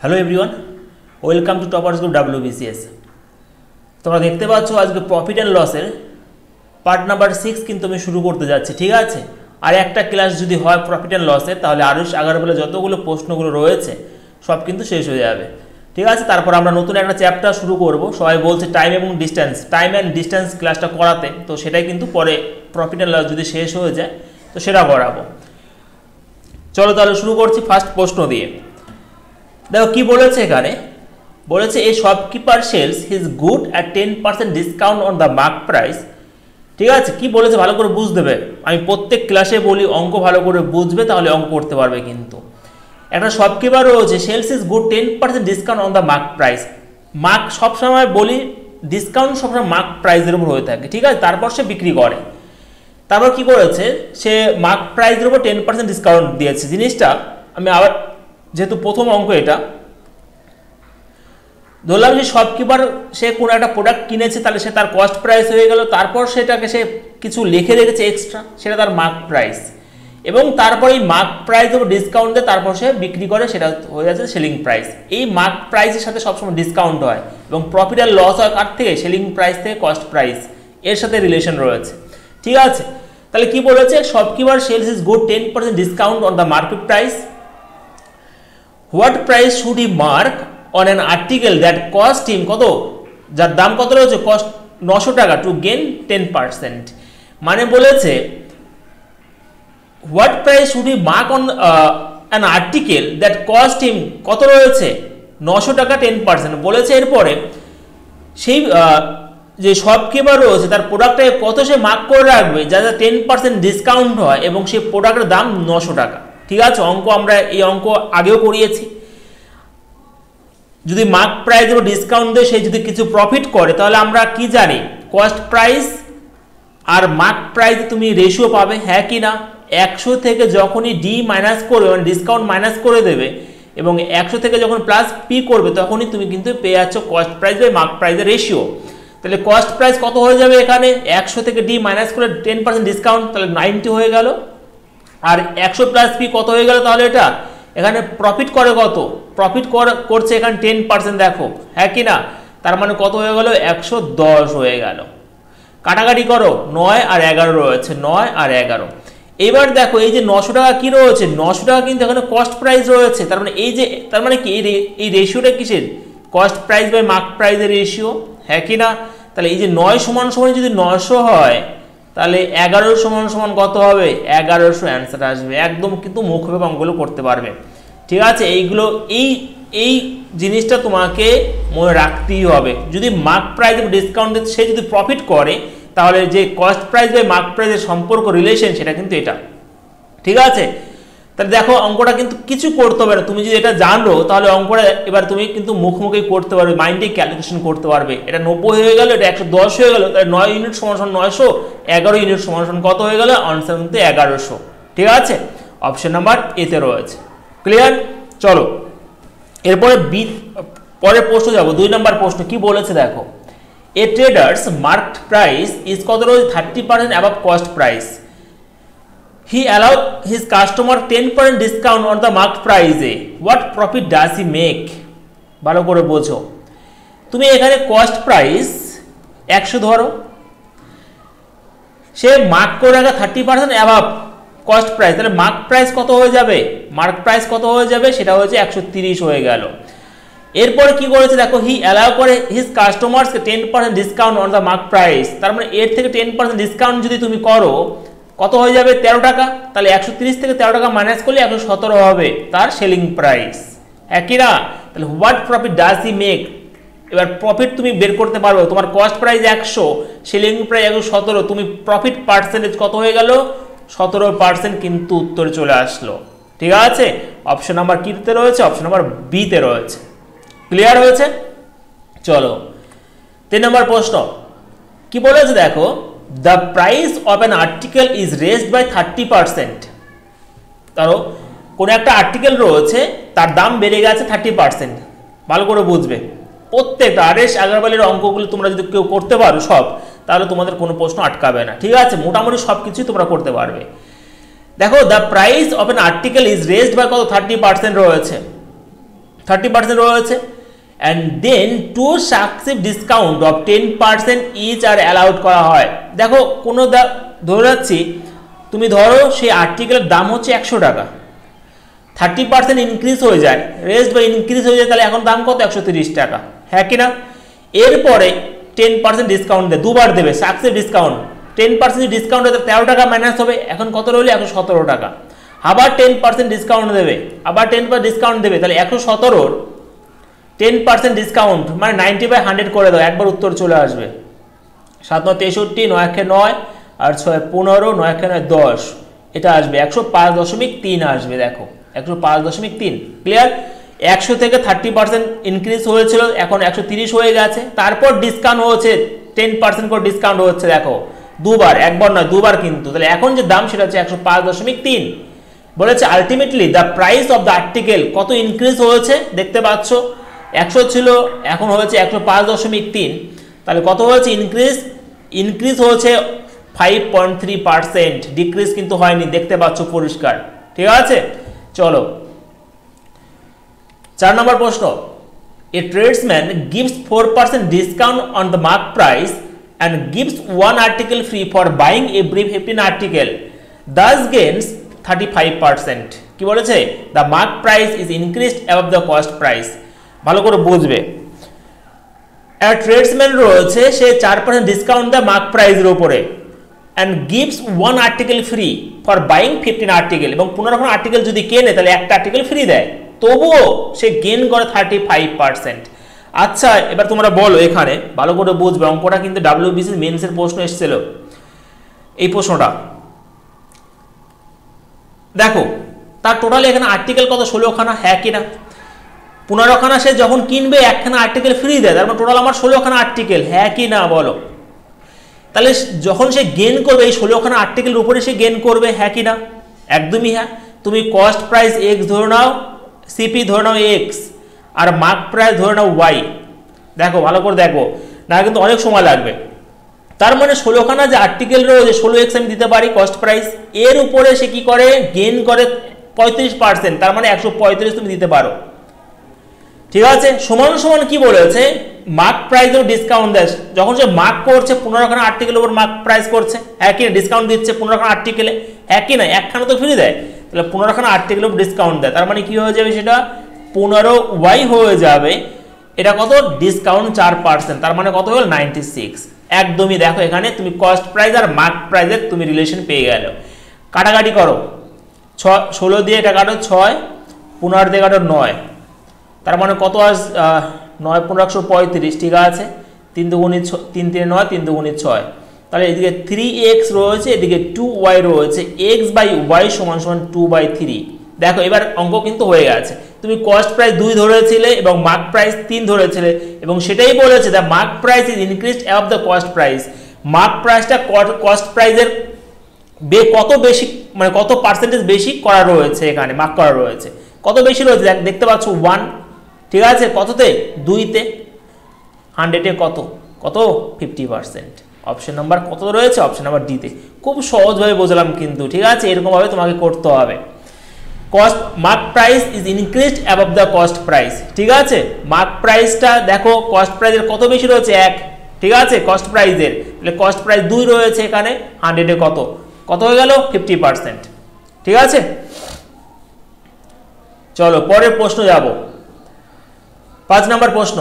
Hello everyone, welcome to toppers group WBCS। তোমরা দেখতে পাচ্ছ আজকে প্রফিট অ্যান্ড লসের পার্ট নাম্বার 6 কিন্তু আমি শুরু করতে যাচ্ছি। ঠিক আছে, আর একটা ক্লাস যদি হয় প্রফিট অ্যান্ড লসের, তাহলে আরুষ আগারওয়ালে যতগুলো প্রশ্নগুলো রয়েছে সব কিন্তু শেষ হয়ে যাবে। ঠিক আছে, তারপর আমরা নতুন একটা চ্যাপ্টার শুরু করব। সবাই বলছে টাইম এবং ডিস্টেন্স, টাইম অ্যান্ড ডিস্টেন্স ক্লাসটা করাতে, তো সেটাই কিন্তু পরে প্রফিট অ্যান্ড লস যদি শেষ হয়ে যায় তো সেটা করাবো। চলো তাহলে শুরু করছি ফার্স্ট প্রশ্ন দিয়ে। দেখো কি বলেছে এখানে, বলেছে a shopkeeper sells his good at 10% discount on the mark price. ঠিক আছে, কি বলেছে ভালো করে বুঝতে হবে। আমি প্রত্যেক ক্লাসে বলি অঙ্ক ভালো করে বুঝবে, তাহলে অঙ্ক করতে পারবে। কিন্তু একটা শপকিপার রয়েছে, sells is good 10% discount on the mark price. Mark সবসময় বলি ডিসকাউন্ট সবসময় মার্ক প্রাইসের উপর হয়ে থাকে। ঠিক আছে, তারপর সে বিক্রি করে। তারপর কি করেছে, সে মার্ক প্রাইসের উপর 10% ডিসকাউন্ট দিয়েছে। জিনিসটা আমি আবার, যেহেতু প্রথম অঙ্ক এটা, ধরলাম যে শপকিপার সে কোনো একটা প্রোডাক্ট কিনেছে, তাহলে সে তার কস্ট প্রাইস হয়ে গেল। তারপর সেটাকে সে কিছু লিখে রেখেছে এক্সট্রা, সেটা তার মার্ক প্রাইস। এবং তারপর এই মার্ক প্রাইস উপর ডিসকাউন্ট দিয়ে তারপর সে বিক্রি করে, সেটা হয়ে যাচ্ছে সেলিং প্রাইস। এই মার্ক প্রাইসের সাথে সবসময় ডিসকাউন্ট হয় এবং প্রফিট আর লস হয় কার থেকে, সেলিং প্রাইস থেকে কস্ট প্রাইস, এর সাথে রিলেশন রয়েছে। ঠিক আছে, তাহলে কি বলেছে, shopkeeper sells is good 10% discount on the market price. What price should he mark on an article that cost him, কত, যার দাম কত রয়েছে, কস্ট 900 টাকা, টু গেন 10%। মানে বলেছে what price should he mark on an article that cost him, কত রয়েছে 900 টাকা, 10% বলেছে। এরপরে সেই যে শপকিপার রয়েছে তার প্রোডাক্টটাকে কত সে মার্ক করে রাখবে যাতে 10% ডিসকাউন্ট হয় এবং সেই প্রোডাক্টের দাম 900 টাকা। ঠিক আছে, অঙ্ক আমরা এই অঙ্ক আগেও করিয়েছি। যদি মার্ক প্রাইস এবং ডিসকাউন্ট দিয়ে সে যদি কিছু প্রফিট করে, তাহলে আমরা কি জানি, কস্ট প্রাইস আর মার্ক প্রাইস তুমি রেশিও পাবে, হ্যাঁ কি না। 100 থেকে যখনই ডি মাইনাস করবে, মানে ডিসকাউন্ট মাইনাস করে দেবে, এবং 100 থেকে যখন প্লাস পি করবে, তখনই তুমি কিন্তু পেয়ে যাচ্ছ কস্ট প্রাইস বাই মার্ক প্রাইসের রেশিও। তাহলে কস্ট প্রাইস কত হয়ে যাবে এখানে, 100 থেকে ডি মাইনাস করে 10% ডিসকাউন্ট, তাহলে 90 হয়ে গেল। আর 100 প্লাস পি কত হয়ে গেল, তাহলে এটা এখানে প্রফিট করে কত, প্রফিট করছে এখানে 10%, দেখো হ্যাঁ কি না। তার মানে কত হয়ে গেল, 110 হয়ে গেল। কাটাকাটি করো, 9 আর 11 রয়েছে, 9 আর 11। এবার দেখো এই যে 900 টাকা কি রয়েছে, 900 টাকা কিন্তু এখানে কস্ট প্রাইস রয়েছে। তার মানে এই যে, তার মানে কি এই রেশিওটা কিসের, কস্ট প্রাইস বাই মার্ক প্রাইসের রেশিও, হ্যাঁ কি না। তাহলে এই যে 9 সমান সমান যদি 900 হয়, তাহলে 11 সমান সমান কত হবে, 1100 অ্যান্সার আসবে। একদম কিন্তু মুখে অঙ্কগুলো করতে পারবে। ঠিক আছে, এইগুলো এই জিনিসটা তোমাকে মনে রাখতেই হবে। যদি মার্ক প্রাইস এবং ডিসকাউন্ট সে যদি প্রফিট করে, তাহলে যে কস্ট প্রাইস বাই মার্ক প্রাইসের সম্পর্ক, রিলেশন, সেটা কিন্তু এটা। ঠিক আছে, তাহলে দেখো অঙ্কটা কিন্তু কিছু করতে হবে না। তুমি যদি এটা জানো, তাহলে অঙ্কটা এবার তুমি কিন্তু মুখোমুখি করতে পারবে, মাইন্ডে ক্যালকুলেশন করতে পারবে। এটা 90 হয়ে গেল, এটা 110 হয়ে গেল, তাহলে 9 ইউনিট সমান 900, 11 ইউনিট সমান কত হয়ে গেল, আনসার কিন্তু 1100। ঠিক আছে, অপশন নাম্বার এতে রয়েছে। ক্লিয়ার? চলো এরপরে পরের প্রশ্ন যাবো। 2 নম্বর প্রশ্ন কি বলেছে দেখো, এ ট্রেডার্স মার্কড প্রাইস ইজ কত রয়েছে, 30% above cost price. He allowed his customer 10% discount on the marked price. What profit does he make? ভালো করে বোঝো। তুমি এখানে কস্ট প্রাইস 100 ধরো, সে মার্ক করে রাখা 30% অ্যাবাভ কস্ট প্রাইস, তাহলে মার্ক প্রাইস কত হয়ে যাবে, মার্ক প্রাইস কত হয়ে যাবে, সেটা হচ্ছে 130 হয়ে গেল। এরপরে কি করেছে দেখো, হি অ্যালাউ করে his customers 10% discount on the mark price. তার মানে এর থেকে 10% ডিসকাউন্ট যদি তুমি করো, কত হয়ে যাবে, 13 টাকা। তাহলে 130 থেকে 13 টাকা মাইনাস করলে 117 হবে তার সেলিং প্রাইস, একই না। তাহলে what profit does he make, এবার প্রফিট তুমি বের করতে পারবে। তোমার কস্ট প্রাইস 100, সেলিং প্রাইস 117, তুমি প্রফিট পার্সেন্টেজ কত হয়ে গেল, 17% কিন্তু উত্তরে চলে আসলো। ঠিক আছে, অপশন নাম্বার কিতে রয়েছে, অপশন নাম্বার বিতে রয়েছে। ক্লিয়ার হয়েছে? চলো 3 নম্বর প্রশ্ন কি বলেছে দেখো, the price of an article is raised by 30%। ধরো কোন একটা আর্টিকেল রয়েছে, তার দাম বেড়ে গেছে 30%। ভালো করে বুঝবে, প্রত্যেকটা আরএস আগারওয়ালের অঙ্কগুলো তোমরা যদি কেউ করতে পারো সব, তাহলে তোমাদের কোনো প্রশ্ন আটকাবে না। ঠিক আছে, মোটামুটি সব কিছুই তোমরা করতে পারবে। দেখো the price of an article is raised by কত, 30% রয়েছে। 30% রয়েছে। And then two successive discount of 10% each আর অ্যালাউড করা হয়। দেখো কোনো ধরে রাখছি, তুমি ধরো সেই আর্টিকেলের দাম হচ্ছে 100 টাকা, 30% ইনক্রিজ হয়ে যায়, রেস্ট বা ইনক্রিজ হয়ে যায়, তাহলে এখন দাম কত? 130 টাকা, হ্যাঁ কি না? এরপরে 10% ডিসকাউন্ট দেয়, দুবার দেবে সাকসিভ ডিসকাউন্ট। 10% ডিসকাউন্ট হলে 13 টাকা মাইনাস হবে, এখন কত রইল? 117 টাকা। আবার 10% ডিসকাউন্ট দেবে, আবার 10% ডিসকাউন্ট দেবে, তাহলে 117-র 10% ডিসকাউন্ট মানে 90/100 করে দাও, একবার উত্তর চলে আসবে। 7 9 63, 9 9 আর 6 15, 9 9 10, এটা আসবে 105.3 আসবে। দেখো 105.3, ক্লিয়ার? 100 থেকে 30% ইনক্রিজ হয়েছিল, এখন 130 হয়ে গেছে। তারপর ডিসকাউন্ট হচ্ছে 10% করে ডিসকাউন্ট হচ্ছে, দেখো দুবার, একবার নয় দুবার কিন্তু। তাহলে এখন যে দাম সেটা হচ্ছে 105.3। বলেছে ultimately the price of the article কত ইনক্রিজ হয়েছে দেখতে পাচ্ছ, 100 ছিল এখন হয়েছে 105.3, তাহলে কত হয়েছে? ইনক্রিজ হয়েছে 5.3%, ডিক্রিজ কিন্তু হয়নি, দেখতে পাচ্ছ পরিষ্কার, ঠিক আছে? চলো 4 নম্বর প্রশ্ন, a tradesman gives 4% discount on the mark price and gives one article free for buying every 15 article, thus gains 35%. কি বলেছে? the mark price is increased above the cost price. ভালো করে বুঝবে, একটা ট্রেডসম্যান রয়েছে, সে 4% ডিসকাউন্ট দেয় mark প্রাইসের উপরে, and gives one article free for buying 15 article, এবং 15 আর্টিকেল যদি কেনে তাহলে একটা আর্টিকেল ফ্রি দেয়, তবুও সে গেইন করে 35%। আচ্ছা এবার তোমরা বলো, এখানে ভালো করে বুঝবে, অঙ্কটা কিন্তু WBC মেন্সের প্রশ্ন এসেছিল এই প্রশ্নটা। দেখো তার টোটাল এখানে আর্টিকেল কত? 16খানা, হ্যাঁ কি না? 15খানা সে যখন কিনবে একখানা আর্টিকেল ফ্রি দেয়, তার মানে টোটাল আমার 16খানা আর্টিকেল, হ্যাঁ কি না বলো? তাহলে যখন সে গেইন করবে এই 16খানা আর্টিকেলের উপরে সে গেইন করবে, হ্যাঁ কি না? একদমই হ্যাঁ। তুমি কস্ট প্রাইস X ধরে নাও, সিপি ধরে নাও X, আর মার্ক প্রাইস ধরে নাও Y। দেখো ভালো করে দেখো, না কিন্তু অনেক সময় লাগবে। তার মানে 16খানা যে আর্টিকেল রয়েছে 16x আমি দিতে পারি কস্ট প্রাইস, এর উপরে সে কি করে? গেইন করে 35%, তার মানে 135 তুমি দিতে পারো, ঠিক আছে? সমান সমান কি বলেছে? মার্ক প্রাইসেও ডিসকাউন্ট দেয়, যখন সে মার্ক করছে 15খানা আর্টিকেলের উপর মার্ক প্রাইস করছে, একই না? ডিসকাউন্ট দিচ্ছে 15খানা আর্টিকেলে, একই না? একখানা তো ফ্রি দেয়, তাহলে 15খানা আর্টিকেলের উপর ডিসকাউন্ট দেয়, তার মানে কি হয়ে যাবে? সেটা 15y হয়ে যাবে। এটা কত? ডিসকাউন্ট 4%, তার মানে কত হলো? 96। একদমই দেখো এখানে তুমি কস্ট প্রাইস আর মার্ক প্রাইসের তুমি রিলেশন পেয়ে গেল। কাটাকাটি করো, 16 দিয়ে এটা কাটো 6, 15 দিয়ে কাটো 9, তার মানে কত? 9 15 135, ঠিক আছে? 3 দুগুণে 3 3 9, 3 দুগুণে 6, তাহলে এদিকে 3x রয়েছে, এদিকে 2y রয়েছে, x/y = 2/3। দেখো এবার অঙ্ক কিন্তু হয়ে গেছে। তুমি কস্ট প্রাইস 2 ধরেছিলে এবং মার্ক প্রাইস 3 ধরেছিলে, এবং সেটাই বলেছে the mark price is increased above the cost price. Mark প্রাইসটা কস্ট প্রাইসের কত বেশি, মানে কত পার্সেন্টেজ বেশি করা রয়েছে, এখানে মার্ক করা রয়েছে, কত বেশি রয়েছে দেখতে পাচ্ছ 1, ঠিক আছে? কততে? 2তে। 100-এ কত? 50%। অপশন নাম্বার কত রয়েছে? অপশন নাম্বার ডিতে। খুব সহজভাবে বোঝালাম কিন্তু, ঠিক আছে? এরকমভাবে তোমাকে করতে হবে। Cost mark price is increased above the cost price, ঠিক আছে? মার্ক প্রাইসটা দেখো কস্ট প্রাইসের কত বেশি রয়েছে? 1, ঠিক আছে? কস্ট প্রাইসের, তাহলে কস্ট প্রাইস 2 রয়েছে এখানে, 100-এ কত হয়ে গেল? 50%, ঠিক আছে? চলো পরের প্রশ্ন যাব। 5 নম্বর প্রশ্ন,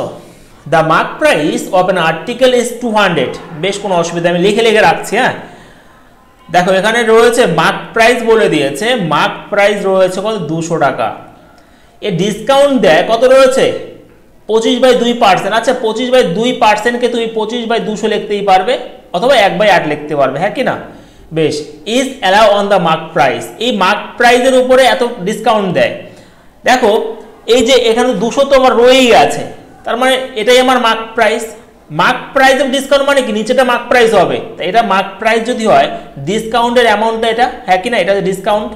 the mark price of an article is 200। বেশ, কোনো অসুবিধা, আমি লিখে রাখছি, হ্যাঁ? দেখো এখানে রয়েছে মার্ক প্রাইস বলে দিয়েছে, মার্ক প্রাইস রয়েছে কত? 200 টাকা। এ ডিসকাউন্ট দেয় কত রয়েছে? 25/2%। আচ্ছা 25/2%কে তুমি 25/200 লিখতেই পারবে, অথবা 1/8 লিখতে পারবে, হ্যাঁ কি না? বেশ, is allow on the mark price, এই মার্ক প্রাইসের উপরে এত ডিসকাউন্ট দেয়। দেখো এই যে এখানে 200 তো আমার রয়েই আছে, তার মানে এটাই আমার mark price. Mark price of discount মানে কি? নিচেটা মার্ক প্রাইস হবে, তাই এটা মার্ক প্রাইস যদি হয়, ডিসকাউন্টের অ্যামাউন্টটা এটা, হ্যাঁ কি না? এটা ডিসকাউন্ট,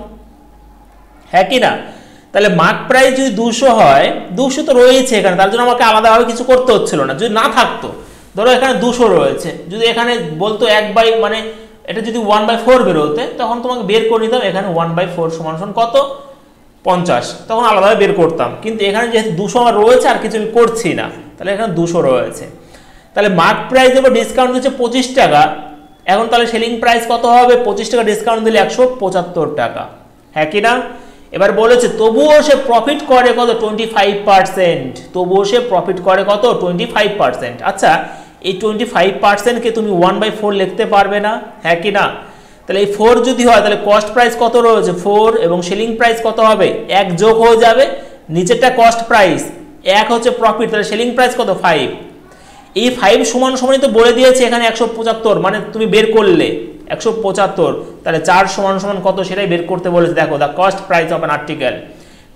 হ্যাঁ কি না? তাহলে মার্ক প্রাইস যদি 200 হয়, 200 তো রয়েছে এখানে, তার জন্য আমাকে আলাদাভাবে কিছু করতে হচ্ছিল না। যদি না থাকতো, ধরো এখানে 200 রয়েছে, যদি এখানে বলতো মানে এটা যদি 1/4 বেরোতে, তখন তোমাকে বের করে নিতাম, এখানে 1/4 = কত? 50, তখন আলাদাভাবে বের করতাম, কিন্তু এখানে যেহেতু 200 আমার রয়েছে আর কিছু আমি করছি না, তাহলে এখানে 200 রয়েছে। তাহলে মার্ক প্রাইস এবার ডিসকাউন্ট দিচ্ছে 25 টাকা, এখন তাহলে সেলিং প্রাইস কত হবে? 25 টাকা ডিসকাউন্ট দিলে 175 টাকা, হ্যাঁ কি না? এবার বলেছে তবুও সে প্রফিট করে কত? 25%। তবুও সে প্রফিট করে কত? 25%। আচ্ছা, এই 25%কে তুমি 1/4 লিখতে পারবে না, হ্যাঁ কি না? তাহলে এই 4 যদি হয় তাহলে কস্ট প্রাইস কত রয়েছে? 4, এবং সেলিং প্রাইস কত হবে? 1 যোগ হয়ে যাবে, নিচেরটা কস্ট প্রাইস, 1 হচ্ছে প্রফিট, তাহলে সেলিং প্রাইস কত? 5। এই 5 সমান সমানই তো বলে দিয়েছে এখানে 175, মানে তুমি বের করলে 175, তাহলে 4 সমান সমান কত সেটাই বের করতে বলেছে। দেখো, the cost price of an article,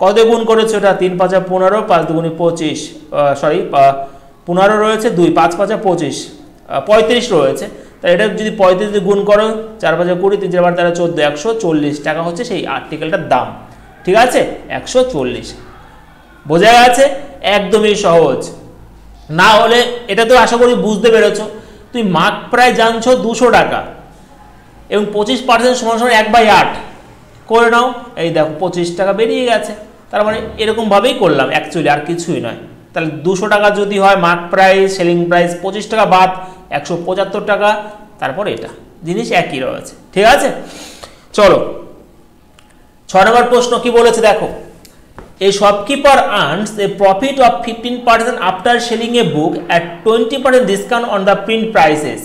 কত গুণ করেছে ওটা? 3 5 15, 5 2 25, সরি 15 রয়েছে, 2 5 5 25, 35 রয়েছে। তাহলে এটা যদি 35 দিয়ে গুণ করো, 4 5 20, 3 4 12 14, 140 টাকা হচ্ছে সেই আর্টিকেলটার দাম, ঠিক আছে? 140। বোঝা গেছে? একদমই সহজ। না হলে এটা তো আশা করি বুঝতে পেরেছো। তুই মার্ক প্রাইস জানছো 200 টাকা, এবং 25% সমান সমান 1/8 করে নাও, এই দেখো 25 টাকা বেরিয়ে গেছে। তার মানে এরকমভাবেই করলাম অ্যাকচুয়ালি, আর কিছুই নয়। তাহলে 200 টাকা যদি হয় মার্ক প্রাইস, সেলিং প্রাইস 25 টাকা বাদ 175 টাকা, তারপর এটা জিনিস একই রয়েছে, ঠিক আছে? চলো 6 নম্বর প্রশ্ন কি বলেছে দেখো, a shopkeeper earns a profit of 15% after selling a book at 20% discount on the print prices.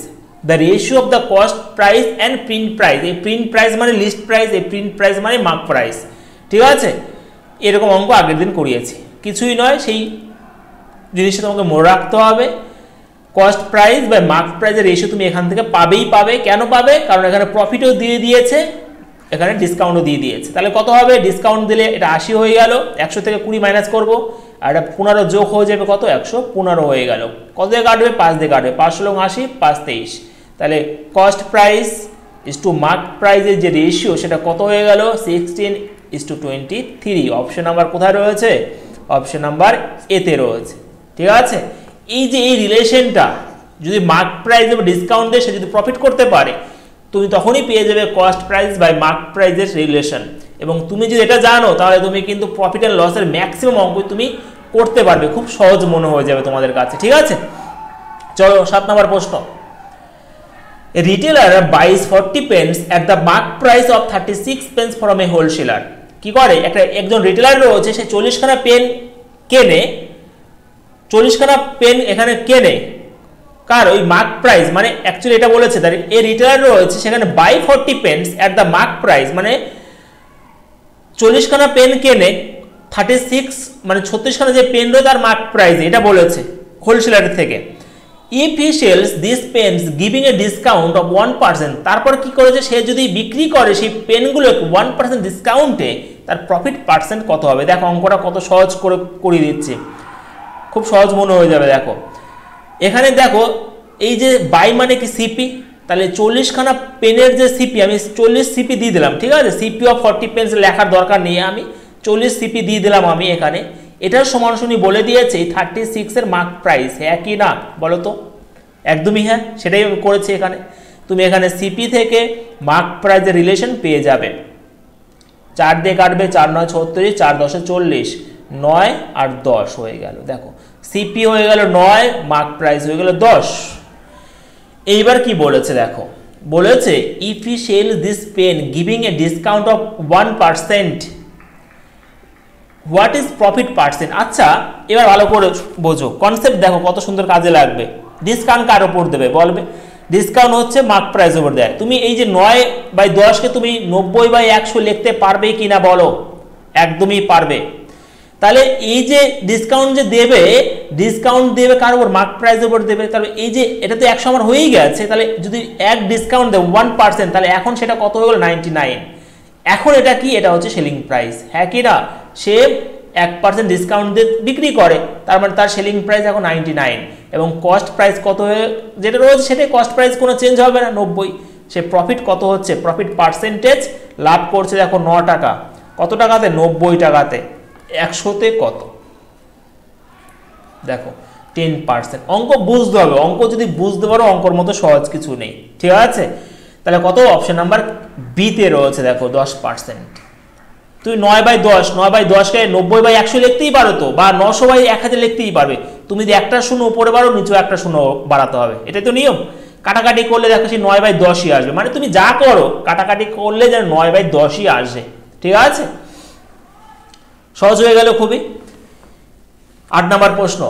The ratio of the cost price and print price, এই print price মানে list price, এই print price মানে mark price, ঠিক আছে? এরকম অঙ্ক আগের দিন করিয়েছি, কিছুই নয়, সেই জিনিসটা তোমাকে মনে রাখতে হবে। কস্ট প্রাইস বা মার্ক প্রাইসের রেশিও তুমি এখান থেকে পাবেই পাবে। কেন পাবে? কারণ এখানে প্রফিটও দিয়ে দিয়েছে, এখানে ডিসকাউন্টও দিয়ে দিয়েছে। তাহলে কত হবে? ডিসকাউন্ট দিলে এটা 80 হয়ে গেল, 100 থেকে 20 মাইনাস করবো, আর এটা 15 যোগ হয়ে যাবে কত? 115 হয়ে গেল। কত দিয়ে কাটবে? 5 দিয়ে কাটবে, 5 × 80, 5 23। তাহলে cost price is to mark প্রাইসের যে রেশিও সেটা কত হয়ে গেল? 16:23। অপশন নাম্বার কোথায় রয়েছে? অপশন নাম্বার এতে রয়েছে, ঠিক আছে? এই যে এই রিলেশনটা, যদি মার্ক প্রাইস এবং ডিসকাউন্ট দিয়ে সে যদি প্রফিট করতে পারে, তুমি তখনই পেয়ে যাবে কস্ট প্রাইস বাই মার্ক প্রাইসের রিলেশন। এবং তুমি যদি এটা জানো তাহলে তুমি কিন্তু প্রফিট অ্যান্ড লসের ম্যাক্সিমাম অঙ্ক তুমি করতে পারবে, খুব সহজ মনে হয়ে যাবে তোমাদের কাছে, ঠিক আছে? চলো 7 নম্বর প্রশ্ন, a retailer buys 40 pence at the mark price of 36 pence from a wholesaler। কি করে? একজন রিটেলার রয়েছে, সে 40 খানা পেন কেনে, 40 খানা পেন এখানে কেনে, কার? ওই মার্ক প্রাইস, মানে অ্যাকচুয়ালি এটা বলেছে তার এই রিটেলার রয়েছে সেখানে buy 40 pens at the mark price, মানে 40 খানা পেন কেনে, 36 মানে 36 খানা যে পেন রয়েছে তার মার্ক প্রাইস, এটা বলেছে হোলসেলারের থেকে। If he sells this pens giving a discount of 1%, তারপর কি করেছে? সে যদি বিক্রি করে সেই পেনগুলো 1% ডিসকাউন্টে, তার প্রফিট পার্সেন্ট কত হবে? দেখো অঙ্কটা কত সহজ করে করিয়ে দিচ্ছে, খুব সহজ মনে হয়ে যাবে। দেখো এখানে দেখো, এই যে বাই মানে কি? সিপি, তাহলে 40 খানা পেনের যে সিপি, আমি 40 সিপি দিয়ে দিলাম, ঠিক আছে? সিপি অফ 40 পেন্স লেখার দরকার নেই, আমি 40 সিপি দিয়ে দিলাম আমি এখানে। এটার সমানসমানি বলে দিয়েছে 36 এর মার্ক প্রাইস, হ্যাঁ কি না বলো তো? একদমই হ্যাঁ, সেটাই করেছে এখানে। তুমি এখানে সিপি থেকে মার্ক প্রাইসের রিলেশন পেয়ে যাবে। 4 দিয়ে কাটবে, 4 9 36, 4 10 40, 9 আর 10 হয়ে গেল। দেখো সিপি হয়ে গেল 9, মার্ক প্রাইস হয়ে গেল 10। এইবার কি বলেছে দেখো, বলেছে if he sell this pen giving a discount of 1%, what is profit percent? আচ্ছা এবার ভালো করে বোঝো, কনসেপ্ট দেখো কত সুন্দর কাজে লাগবে। ডিসকাউন্ট কার উপর দেবে বলবে? ডিসকাউন্ট হচ্ছে মার্ক প্রাইস উপর দেয়। তুমি এই যে 9/10কে তুমি 90/100 লিখতে পারবে কিনা বলো? একদমই পারবে। তাহলে এই যে ডিসকাউন্ট যে দেবে, ডিসকাউন্ট দেবে কার উপর? মার্ক প্রাইস উপর দেবে। তাহলে এই যে এটা তো 100 আমার হয়েই গেছে, তাহলে যদি এক ডিসকাউন্ট দেয় 1%, তাহলে এখন সেটা কত হয়ে গেল? 99। এখন এটা কি? এটা হচ্ছে সেলিং প্রাইস, হ্যাঁ কি না? সে 1% ডিসকাউন্ট দিয়ে বিক্রি করে, তার মানে তার সেলিং প্রাইস এখন 99, এবং কস্ট প্রাইস কত হয়ে যেটা রয়েছে সেটাই কস্ট প্রাইস, কোনো চেঞ্জ হবে না, 90। সে প্রফিট কত হচ্ছে? প্রফিট পার্সেন্টেজ লাভ করছে দেখো 9 টাকা, কত টাকাতে? 90 টাকাতে। 100তে কত? দেখো 10%। অঙ্ক বুঝতে হবে, অঙ্ক যদি বুঝতে পারো অঙ্কর মতো সহজ কিছু নেই, ঠিক আছে? তাহলে কত? অপশন নাম্বার বিতে রয়েছে দেখো 10%। তুমি 9/10 9/10 কে 90/100 লিখতেই পারো তো, বা 900/1000 লিখতেই পারবে। তুমি যদি একটা শূন্য উপরে বাড়ো নিচে একটা শূন্য বাড়াতে হবে, এটাই তো নিয়ম। কাটাকাটি করলে দেখো সেই 9/10ই আসবে, মানে তুমি যা করো কাটাকাটি করলে যেন 9/10ই আসে, ঠিক আছে? সহজ হয়ে গেল খুবই। 8 নম্বর প্রশ্ন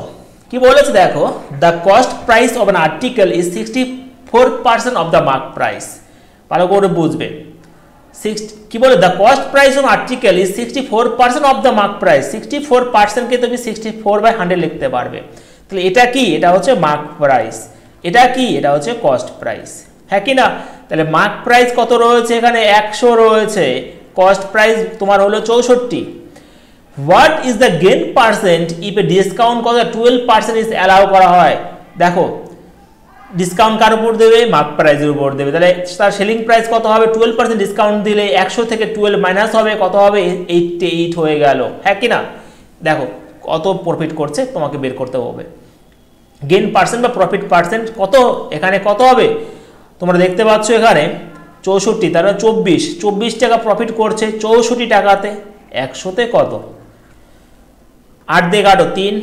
কি বলেছে দেখো, the cost price of an article is 64% of the mark price. ভালো করে বুঝবে, কি বলে, the cost price of article is 64% of the mark price. 64%কে তুমি 64/100 লিখতে পারবে। তাহলে এটা কি? এটা হচ্ছে মার্ক প্রাইস। এটা কি? এটা হচ্ছে কস্ট প্রাইস, হ্যাঁ কি না? তাহলে মার্ক প্রাইস কত রয়েছে এখানে? 100 রয়েছে। কস্ট প্রাইস তোমার হলো 64। What is the gain percent if A discount কত 12% ইজ অ্যালাউ করা হয়? দেখো ডিসকাউন্ট কার উপর দেবে? মার্ক প্রাইসের উপর দেবে। তাহলে তার সেলিং প্রাইস কত হবে? 12% ডিসকাউন্ট দিলে 100 থেকে 12 মাইনাস হবে, কত হবে? 88 হয়ে গেল, হ্যাঁ কি না? দেখো কত প্রফিট করছে তোমাকে বের করতে হবে। গেন পার্সেন্ট বা প্রফিট পার্সেন্ট কত এখানে কত হবে? তোমরা দেখতে পাচ্ছ এখানে 64, তার 24 টাকা প্রফিট করছে 64 টাকাতে। 100তে কত? 8 দিয়ে কাটো 3,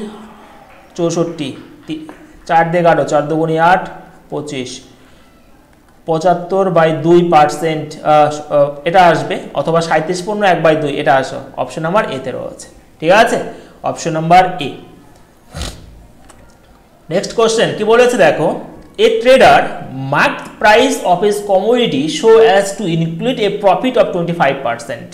64, 4 দিয়ে কাটো 4 দুগুণে 8, 25, 75/2% এটা আসবে, অথবা 37.1/2 এটা আসে। অপশন নাম্বার এতে রয়েছে, ঠিক আছে? Option number A. Next question কি বলেছে দেখো, এ tedder mark price of his commodity so as to include a profit of 25%।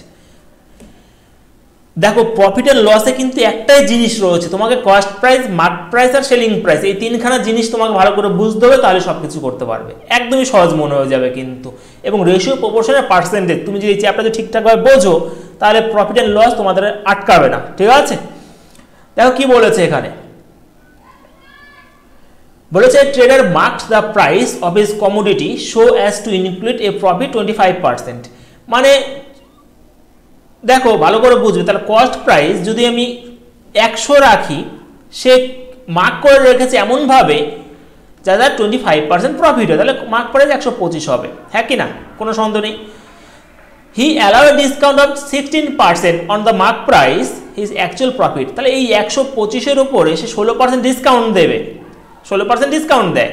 দেখো প্রফিট এর লসে কিন্তু একটাই জিনিস রয়েছে, তোমাকে কস্ট প্রাইস, মার্ক প্রাইস আর সেলিং প্রাইস, এই তিনখানা জিনিস তোমাকে ভালো করে বুঝতে হবে, তাহলে সবকিছু করতে পারবে। একদমই সহজ মনে হয়ে যাবে কিন্তু। এবং রেশিও, প্রপোর্শন আর পার্সেন্টেজ, তুমি যদি এই চ্যাপ্টারটা ঠিকঠাকভাবে বোঝো তাহলে প্রফিট এন্ড লস তোমাদের আটকাবে না, ঠিক আছে? দেখো কি বলেছে এখানে, বলেছে trader marks the price of his commodity so as to include a profit 25%। মানে দেখো ভালো করে বুঝবে, তাহলে কস্ট প্রাইস যদি আমি 100 রাখি, সে মার্ক করে রেখেছে এমনভাবে যাতে 25% প্রফিট হয়, তাহলে মার্ক প্রাইস 125 হবে, হ্যাঁ কি না? কোনো সন্দেহ নেই। He allow a discount of 16% on the mark price his actual profit. তাহলে এই 125-এর উপরে সে 16% ডিসকাউন্ট দেবে, 16% ডিসকাউন্ট দেয়,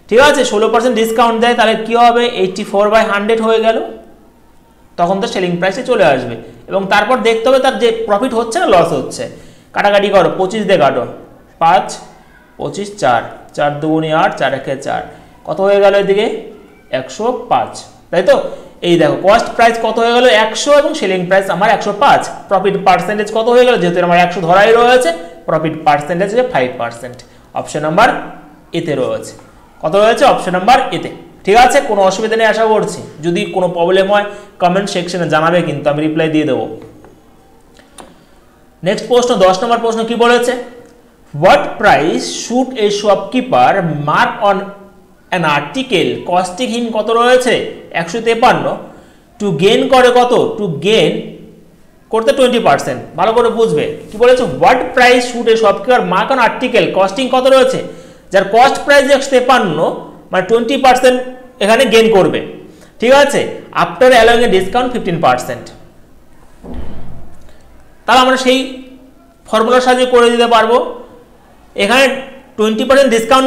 ঠিক আছে? 16% ডিসকাউন্ট দেয়, তাহলে কি হবে? 84/100 হয়ে গেল। তখন তো সেলিং প্রাইসে চলে আসবে, এবং তারপর দেখতে হবে তার যে প্রফিট হচ্ছে না লস হচ্ছে। কাটাকাটি করো, 25 দিয়ে কাটো, 5, 25, 4, 4 দুগুণে 8, 4 একে 4, কত হয়ে গেল এদিকে? 105, তাই তো? এই দেখো কস্ট প্রাইস কত হয়ে গেল? 100, এবং সেলিং প্রাইস আমার 105। প্রফিট পার্সেন্টেজ কত হয়ে গেল? যেহেতু আমার 100 ধরাই রয়েছে, প্রফিট পার্সেন্টেজ 5%। অপশন নাম্বার এতে রয়েছে। কত রয়েছে? অপশন নাম্বার এতে, ঠিক আছে? কোনো অসুবিধা নেই আশা করছি। যদি কোনো প্রবলেম হয় কমেন্ট সেকশনে জানাবে, কিন্তু আমি রিপ্লাই দিয়ে দেবো। নেক্সট প্রশ্ন, 10 নম্বর প্রশ্ন কি বলেছে, what price should a shopkeeper mark on an article costing him কত রয়েছে? 153, টু গেইন করে কত? টু গেইন করতে 20%। ভালো করে বুঝবে কি বলেছে, what price should a shopkeeper mark on article costing কত রয়েছে? যার কস্ট প্রাইস 153, মানে 20% এখানে গেইন করবে, ঠিক আছে? আফটার অ্যালাউইং এ ডিসকাউন্ট 15%। তাহলে আমরা সেই ফর্মুলার সাহায্যে করে দিতে পারবো। এখানে 20% ডিসকাউন্ট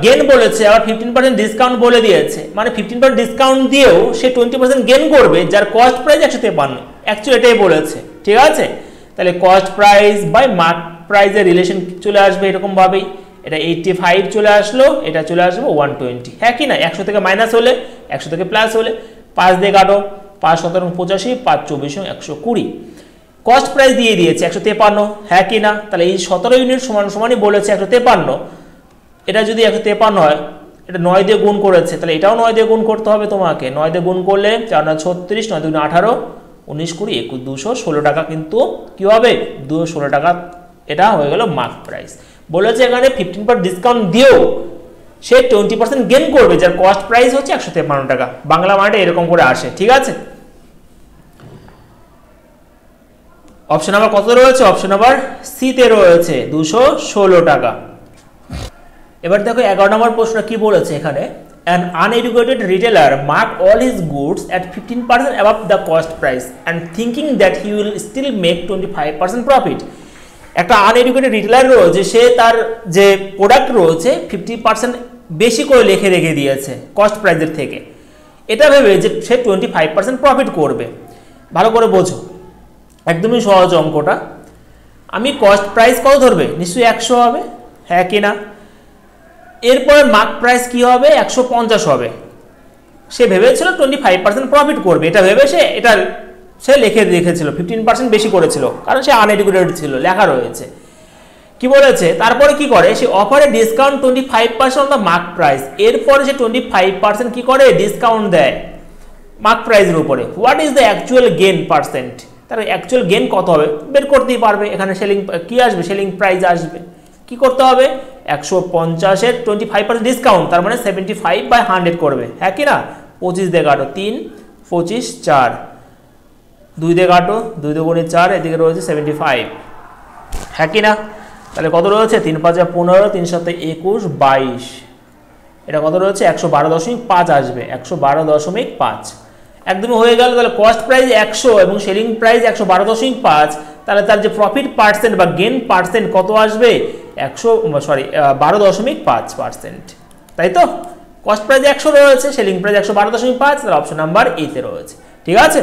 গেইন বলেছে, আবার 15% ডিসকাউন্ট বলে দিয়েছে, মানে 15% ডিসকাউন্ট দিয়েও সে 20% গেইন করবে, যার কস্ট প্রাইস 153। অ্যাকচুয়ালি এটাই বলেছে, ঠিক আছে? তাহলে কস্ট প্রাইস বাই মার্ক প্রাইসের রিলেশন চলে আসবে এরকম ভাবেই। এটা 85 চলে আসলো, এটা চলে আসবে 120, হ্যাঁ কি না? 100 থেকে মাইনাস হলে, 100 থেকে প্লাস হলে 5 দিয়ে কাটো, 5 17 85, 5 24 120। কস্ট প্রাইস দিয়ে দিয়েছে 153, হ্যাঁ কি না? তাহলে এই 17 ইউনিট সমান সমানই বলেছে 153। এটা যদি 153 হয়, এটা 9 দিয়ে গুণ করেছে, তাহলে এটাও 9 দিয়ে গুণ করতে হবে তোমাকে। 9 দিয়ে গুণ করলে 4 9 36, 9 2 18, 19 20 21, 216 টাকা কিন্তু কি হবে? 216 টাকা এটা হয়ে গেল মার্ক প্রাইস। বলেছে এখানে 15% ডিসকাউন্ট দিয়েও সে 20% গেইন করবে, যার কস্ট প্রাইস হচ্ছে 153 টাকা। বাংলা মানেটা এরকম করে আসে, ঠিক আছে? অপশন নাম্বার কত রয়েছে? অপশন নাম্বার সি তে রয়েছে 216 টাকা। এবার দেখো 11 নম্বর প্রশ্ন কি বলেছে এখানে, an uneducated retailer mark all his goods at 15% above the cost price and thinking that he will still make 25% profit. একটা আনএডুকেটেড রিটেলার রয়েছে, সে তার যে প্রোডাক্ট রয়েছে 50% বেশি করে লিখে রেখে দিয়েছে কস্ট প্রাইসের থেকে, এটা ভেবে যে সে 25% প্রফিট করবে। ভালো করে বোঝো, একদমই সহজ অঙ্কটা। আমি কস্ট প্রাইস কত ধরবে, নিশ্চয়ই 100 হবে, হ্যাঁ কি না? এরপরে মার্ক প্রাইস কি হবে, 150 হবে। সে ভেবেছিল 25% প্রফিট করবে, এটা ভেবে সে লিখে রেখেছিল, 15% বেশি করেছিল, কারণ সে আনএডুকেটেড ছিল, লেখা রয়েছে। কি বলেছে তারপরে কি করে, সে অফারে discount 25% on the mark price. এরপরে সে 25% কি করে, ডিসকাউন্ট দেয় মার্ক প্রাইসের উপরে। What is the actual gain percent, তার অ্যাকচুয়াল গেন কত হবে বের করতেই পারবে। এখানে সেলিং কি আসবে, সেলিং প্রাইস আসবে। কি করতে হবে, 150-এর 25% ডিসকাউন্ট, তার মানে 75/100 করবে, হ্যাঁ কি না? 25 দিয়ে কাটো 3, 25, 4, 2 দিয়ে কাটো 2 2 4, এদিকে রয়েছে 75, হ্যাঁ কি না? তাহলে কত রয়েছে, 3 5 15, 3 7 21, 22, এটা কত রয়েছে, 112.5 আসবে, 112.5 একদমই হয়ে গেল। তাহলে কস্ট প্রাইস 100 এবং সেলিং প্রাইস 112.5, তাহলে তার যে প্রফিট পার্সেন্ট বা গেন পার্সেন্ট কত আসবে, 12.5%, তাই তো? কস্ট প্রাইস 100 রয়েছে, সেলিং প্রাইস 112.5, তাহলে অপশন নাম্বার এ তে রয়েছে। ঠিক আছে,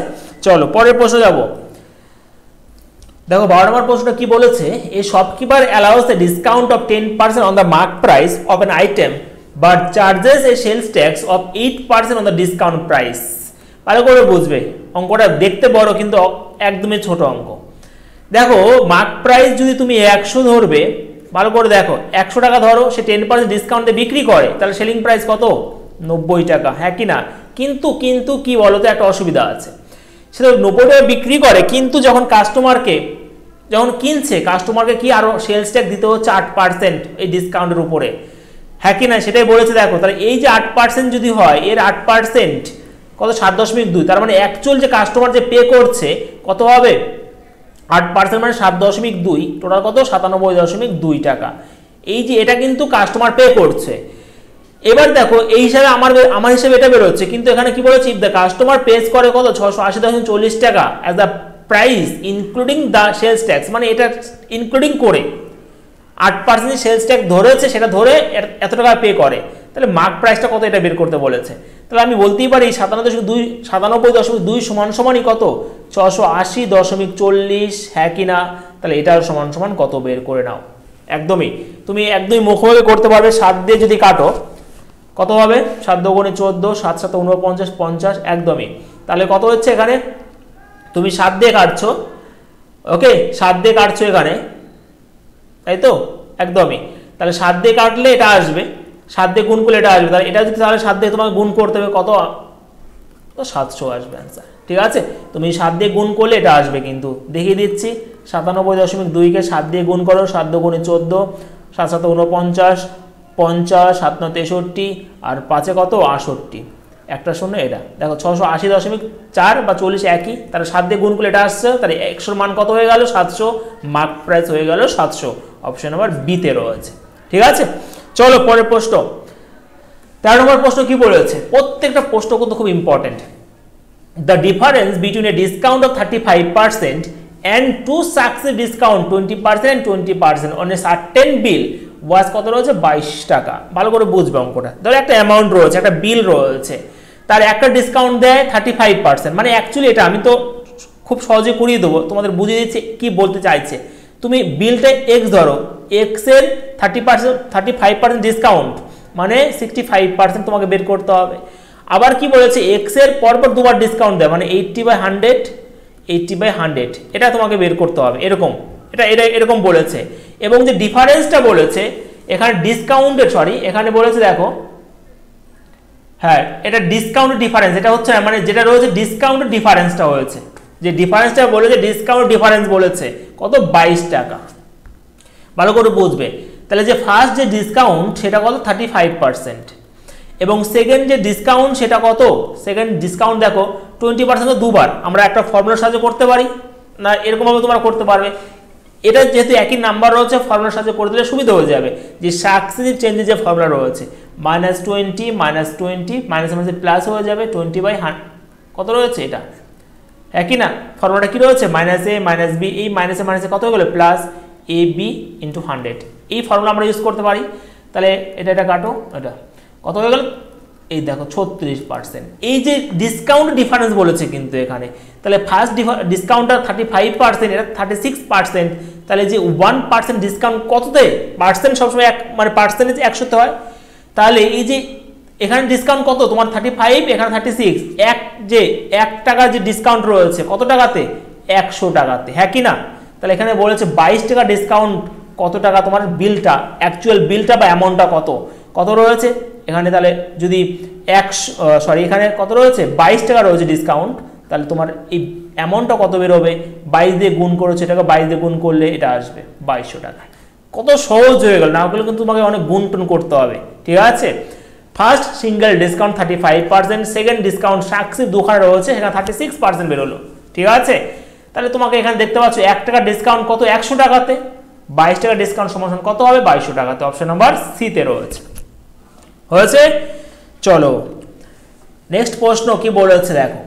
চলো পরের প্রশ্ন যাব। দেখো 12 নম্বর প্রশ্নটা কি বলেছে, a shopkeeper allows a discount of 10% on the mark price of an item but charges a sales tax of 8% on the discount price. ভালো করে বুঝবে, অঙ্কটা দেখতে বড় কিন্তু একদমই ছোট অঙ্ক। দেখো মার্ক প্রাইস যদি তুমি 100 ধরবে, ভালো করে দেখো 100 টাকা ধরো, সে 10% ডিসকাউন্টে বিক্রি করে, তাহলে সেলিং প্রাইস কত, 90 টাকা, হ্যাঁ কি না? কিন্তু কি বলতো, একটা অসুবিধা আছে। সে তো 90 টাকা বিক্রি করে, কিন্তু যখন কিনছে কাস্টমারকে কি আরো সেলস ট্যাক্স দিতে হচ্ছে 8% এই ডিসকাউন্টের উপরে, হ্যাঁ কি না? সেটাই বলেছে। দেখো তাহলে এই যে 8% যদি হয়, এর 8% কত, 7.2, তার মানে অ্যাকচুয়াল যে কাস্টমার যে পে করছে কত হবে, 8% মানে 7.2, টোটাল কত, 97.2 টাকা। এই যে এটা কিন্তু কাস্টমার পে করছে। এবার দেখো এই হিসাবে আমার হিসাবে এটা বেরোচ্ছে, কিন্তু এখানে কি বলেছে, ইফ দ্য কাস্টমার পেজ করে কত, 680.40 টাকা as the price including the sales tax, মানে এটা ইনক্লুডিং করে 8% সেলস ট্যাক্স ধরেছে, সেটা ধরে এত টাকা পে করে, তাহলে মার্ক প্রাইসটা কত এটা বের করতে বলেছে। তাহলে আমি বলতেই পারি 97.2 সমানই কত, 680.40, হ্যাঁ কি না? তাহলে এটাও সমান কত বের করে নাও। তুমি একদমই মুখোমুখি করতে পারবে। 7 দিয়ে যদি কাটো কত হবে, 7 2 14, 7 7 49, 50, একদমই। তাহলে কত হচ্ছে এখানে, তুমি 7 দিয়ে কাটছো, ওকে 7 দিয়ে কাটছো এখানে, তাই তো? একদমই। তাহলে 7 দিয়ে কাটলে এটা আসবে, 7 দিয়ে গুণ করলে এটা আসবে, তাহলে এটা যদি তাহলে 7 দিয়ে তোমাকে গুণ করতে হবে কত, তো 700 আসবে অ্যান্সার। ঠিক আছে, তুমি 7 দিয়ে গুণ করলে এটা আসবে, কিন্তু দেখিয়ে দিচ্ছি 97.2 কে 7 দিয়ে গুণ করো, 7 2 14, 7 7 49, 50, 7 9 63, আর 5 কত, 68, একটা শূন্য, এটা দেখো 680.4 বা 40 একই, তাহলে 7 দিয়ে গুণ করলে এটা আসছে, তাহলে 100 মান কত হয়ে গেল, 700, মার্ক প্রাইস হয়ে গেল 700, অপশন নাম্বার বি তে রয়েছে। ঠিক আছে, চলো পরের প্রশ্ন। 13 নম্বর প্রশ্ন কি বলেছে, প্রত্যেকটা প্রশ্ন কিন্তু খুব important. The difference between A discount of 35% and two successive discount 20% and 20% on a certain bill was কত রয়েছে, 22 টাকা। ভালো করে বুঝবে অঙ্কটা। ধরো একটা অ্যামাউন্ট রয়েছে, একটা বিল রয়েছে, তার একটা ডিসকাউন্ট দেয় 35%, মানে অ্যাকচুয়ালি এটা আমি তো খুব সহজে করিয়ে দেবো, তোমাদের বুঝিয়ে দিচ্ছি কি বলতে চাইছে। তুমি বিলটা এক্স ধরো, এক্স এর 35% ডিসকাউন্ট মানে 65% তোমাকে বের করতে হবে। আবার কি বলেছে, এক্স এর পরপর দুবার ডিসকাউন্ট দেয়, মানে 80/100, এটা তোমাকে বের করতে হবে, এরকম এরকম বলেছে। এবং যে ডিফারেন্সটা বলেছে এখানে ডিসকাউন্টের, এখানে বলেছে দেখো, হ্যাঁ এটা ডিসকাউন্টের ডিফারেন্স, এটা হচ্ছে না, মানে যেটা রয়েছে ডিসকাউন্টের ডিফারেন্সটা হয়েছে, যে ডিফারেন্সটা বলেছে ডিসকাউন্ট ডিফারেন্স বলেছে কত, 22 টাকা। ভালো করে বুঝবে। তাহলে যে ফার্স্ট যে ডিসকাউন্ট সেটা কত, 35%, এবং সেকেন্ড যে ডিসকাউন্ট সেটা কত, সেকেন্ড ডিসকাউন্ট দেখো 20% দুবার, আমরা একটা ফর্মুলার সাহায্যে করতে পারি না, এরকমভাবে তোমরা করতে পারবে। এটা যেহেতু একই নাম্বার রয়েছে, ফর্মুলার সাহায্যে করে দিলে সুবিধা হয়ে যাবে, যে সাকসেসিভ চেঞ্জের যে ফর্মুলা রয়েছে -20 -20 মাইনাস মাইনাস প্লাস হয়ে যাবে 20/100 কত রয়েছে এটা একই না ফর্মুলাটা কি রয়েছে মাইনাস এ মাইনাস বি এই মাইনাসে মাইনাসে কত হয়ে গেল প্লাস এ বি ইন্টু 100 এই ফর্মুলা আমরা ইউজ করতে পারি তাহলে এটা কাটো এটা কত হয়ে গেল এই দেখো 36% এই যে ডিসকাউন্ট ডিফারেন্স বলেছে কিন্তু এখানে তাহলে ফার্স্ট ডিসকাউন্টটা 35% এটা 36% তাহলে যে 1% ডিসকাউন্ট কততে পার্সেন্ট সবসময় এক মানে পার্সেন্টেজ 100 তে হয় তাহলে এই যে এখানে ডিসকাউন্ট কত তোমার 35 এখানে 36 এক যে 1 টাকা যে ডিসকাউন্ট রয়েছে কত টাকাতে 100 টাকাতে হ্যাঁ কি না তাহলে এখানে বলেছে 22 টাকা ডিসকাউন্ট কত টাকা তোমার বিলটা অ্যাকচুয়াল বিলটা বা অ্যামাউন্টটা কত রয়েছে এখানে তাহলে যদি এখানে কত রয়েছে 22 টাকা রয়েছে ডিসকাউন্ট তাহলে তোমার এই অ্যামাউন্টটা কত বের হবে 22 দিয়ে গুণ করেছে এটাকে 22 দিয়ে গুণ করলে এটা আসবে 2200 টাকা কত সহজ হয়ে গেল না হলে কিন্তু তোমাকে অনেক গুণ করতে হবে ঠিক আছে first single discount 35% second discount সাকসি দুখানে রয়েছে সেখানে 36% বের হলো ঠিক আছে তাহলে তোমাকে এখানে দেখতে পাচ্ছ 1 টাকা ডিসকাউন্ট কত 100 টাকাতে 22 টাকা ডিসকাউন্ট সমান কত হবে 2200 টাকাতে অপশন নাম্বার সি তে রয়েছে হয়েছে চলো নেক্সট প্রশ্ন কি বলেছে দেখো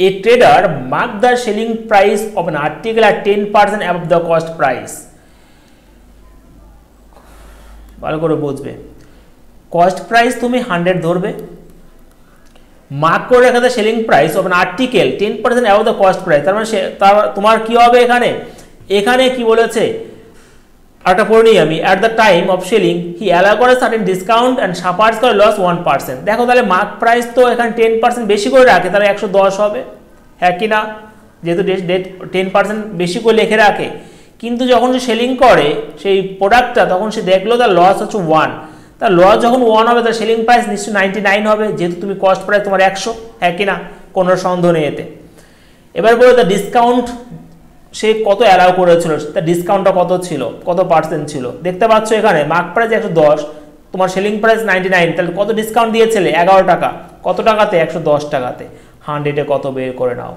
এ tedder mark the selling price of an article at 10% above the cost price ভালো করে বুঝবে কস্ট প্রাইস তুমি 100 ধরবে মার্ক করে রাখা selling price of an article 10% above the cost price তার মানে তোমার কি হবে এখানে কি বলেছে আরেকটা পড়ে নিই আমি at the time of selling he allow করে certain discount and suffers করে loss 1% দেখো তাহলে মার্ক প্রাইস তো এখানে 10% বেশি করে রাখে তাহলে 110 হবে হ্যাঁ কি না যেহেতু 10% বেশি করে লিখে রাখে কিন্তু যখন সে সেলিং করে সেই প্রোডাক্টটা তখন সে দেখলো তার লস হচ্ছে 1 তার লস যখন 1 হবে তার সেলিং প্রাইস নিশ্চয়ই 99 হবে যেহেতু তুমি কস্ট প্রাইস তোমার 100 হ্যাঁ কি না কোনো সন্দেহ নেই এতে এবার বলো তার ডিসকাউন্ট সে কত অ্যালাউ করেছিল তার ডিসকাউন্টটা কত ছিল কত পার্সেন্ট ছিল দেখতে পাচ্ছ এখানে মার্ক প্রাইস 110 তোমার সেলিং প্রাইস 99 তাহলে কত ডিসকাউন্ট দিয়েছিলে 11 টাকা কত টাকাতে 110 টাকাতে 100 এ কত বের করে নাও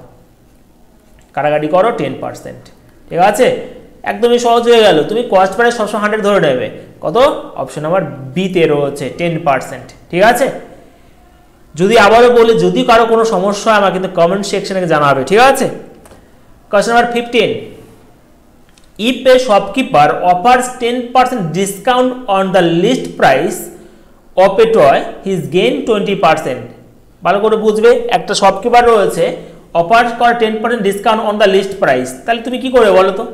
কাটাকাটি করো 10% ঠিক আছে একদমই সহজ হয়ে গেল তুমি কস্ট প্রাইস সবসময় 100 ধরে নেবে কত অপশন নাম্বার বি তে রয়েছে 10% ঠিক আছে যদি আবারও বলি যদি কারো কোনো সমস্যা হয় আমাকে কিন্তু কমেন্ট সেকশনে জানাবে ঠিক আছে Question number 15 if a shopkeeper offers 10% discount on the list price of a toy his gain 20% ভালো করে বুঝবে একটা শপকিপার রয়েছে অফার করে 10% discount on the list price তাহলে তুমি কি করবে বলো তো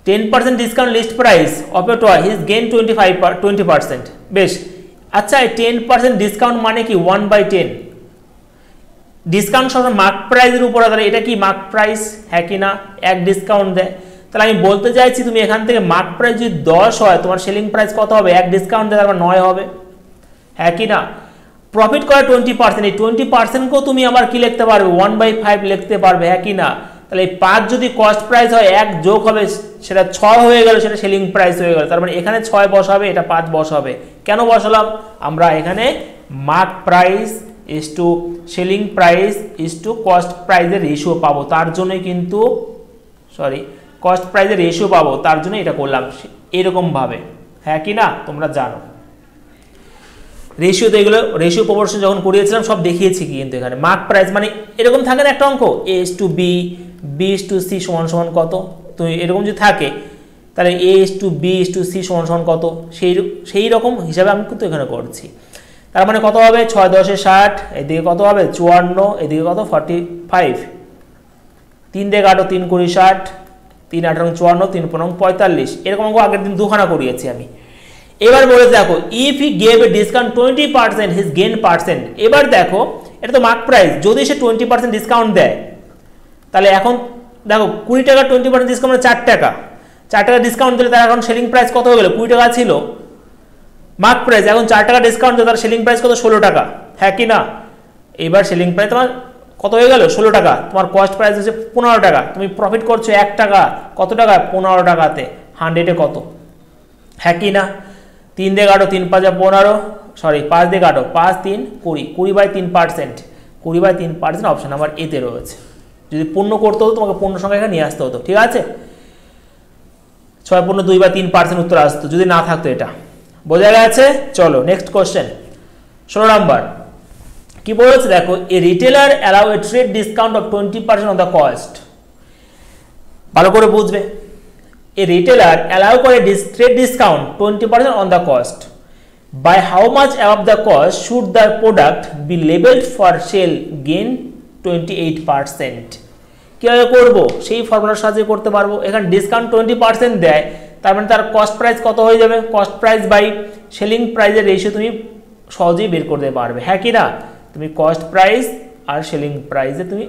10% discount list price of a toy his gain 20% বেশ আচ্ছা 10% ডিসকাউন্ট মানে কি 1/10 ডিসকাউন্ট সবসময় মার্ক প্রাইসের উপর আধারে এটা কি মার্ক প্রাইস হ্যাঁ কি না এক ডিসকাউন্ট দেয় তাহলে আমি বলতে চাইছি তুমি এখান থেকে মার্ক প্রাইস যদি 10 হয় তোমার সেলিং প্রাইস কত হবে এক ডিসকাউন্ট দেয় তারপর 9 হবে হ্যাঁ কি না প্রফিট করে 20% এই 20% কেও তুমি আবার কি লিখতে পারবে 1/5 লিখতে পারবে হ্যাঁ কি না তাহলে এই 5 যদি কস্ট প্রাইস হয় 1 যোগ হবে সেটা 6 হয়ে গেল সেটা সেলিং প্রাইস হয়ে গেল তার মানে এখানে 6 বসাবে এটা 5 বসাবে কেন বসালাম আমরা এখানে mark price is to selling price is to cost price এর রেশিও পাবো তার জন্য কিন্তু কস্ট প্রাইসের রেশিও পাবো তার জন্য এটা করলাম এরকম ভাবে হ্যাঁ কি না তোমরা জানো রেশিও তো এগুলো রেশিও প্রপোর্শন যখন করিয়েছিলাম সব দেখিয়েছি কি কিন্তু এখানে মার্ক প্রাইস মানে এরকম থাকে না একটা অঙ্ক a is to b b is to c সমান কত তো এরকম যদি থাকে তাহলে a is to b is to c সমান কত সেই রকম হিসাবে আমি কিন্তু এখানে করছি তার মানে কত হবে 6 10 60 এদিকে কত হবে 54 এদিকে কত 45 3 দিয়ে কাটো 3 20 60 3 18 54 3 15 45 এরকম অঙ্ক আগের দিন দুখানা করিয়েছি আমি এবার বলে দেখো if he gave a discount 20% his gain percent এবার দেখো এটা তো মার্ক প্রাইস যদি সে 20% ডিসকাউন্ট দেয় তাহলে এখন দেখো 20 টাকা 20% ডিসকাউন্ট মানে 4 টাকা ডিসকাউন্ট দিলে তার এখন সেলিং প্রাইস কত হয়ে গেল 20 টাকা ছিল মার্ক প্রাইস এখন 4 টাকা ডিসকাউন্ট দিয়ে তার সেলিং প্রাইস কত 16 টাকা হ্যাঁ কি না এবার সেলিং প্রাইস তোমার কত হয়ে গেল 16 টাকা তোমার কস্ট প্রাইস হচ্ছে 15 টাকা তুমি প্রফিট করছো 1 টাকা কত টাকা 15 টাকাতে 100 এ কত হ্যাঁ কি না 3 দিয়ে কাটো 3 5 15 5 দিয়ে কাটো 5 3 20 20/3% 20/3% অপশন নাম্বার এ তে রয়েছে যদি পূর্ণ করতে হতো তোমাকে পূর্ণ সংখ্যা এখানে নিয়ে আসতে হতো ঠিক আছে 6.2 বা 3% উত্তর আসতো যদি না থাকতো এটা। বোঝা গেছে? চলো নেক্সট কোশ্চেন 16 নাম্বার কি বলেছে দেখো, a retailer allow a trade discount of 20% on the cost. ভালো করে বুঝবে, এ রিটেলার অ্যালাউ করে trade discount 20% on the cost. By how much above the cost should the product be labelled for sale gain 28%। কীভাবে করবো সেই ফর্মুলার সাহায্যে করতে পারবো। এখানে ডিসকাউন্ট 20% দেয়, তার মানে তার কস্ট প্রাইস কত হয়ে যাবে, কস্ট প্রাইস বাই সেলিং প্রাইসের রেশিও তুমি সহজেই বের করতে পারবে, হ্যাঁ কি না? তুমি কস্ট প্রাইস আর সেলিং প্রাইসে তুমি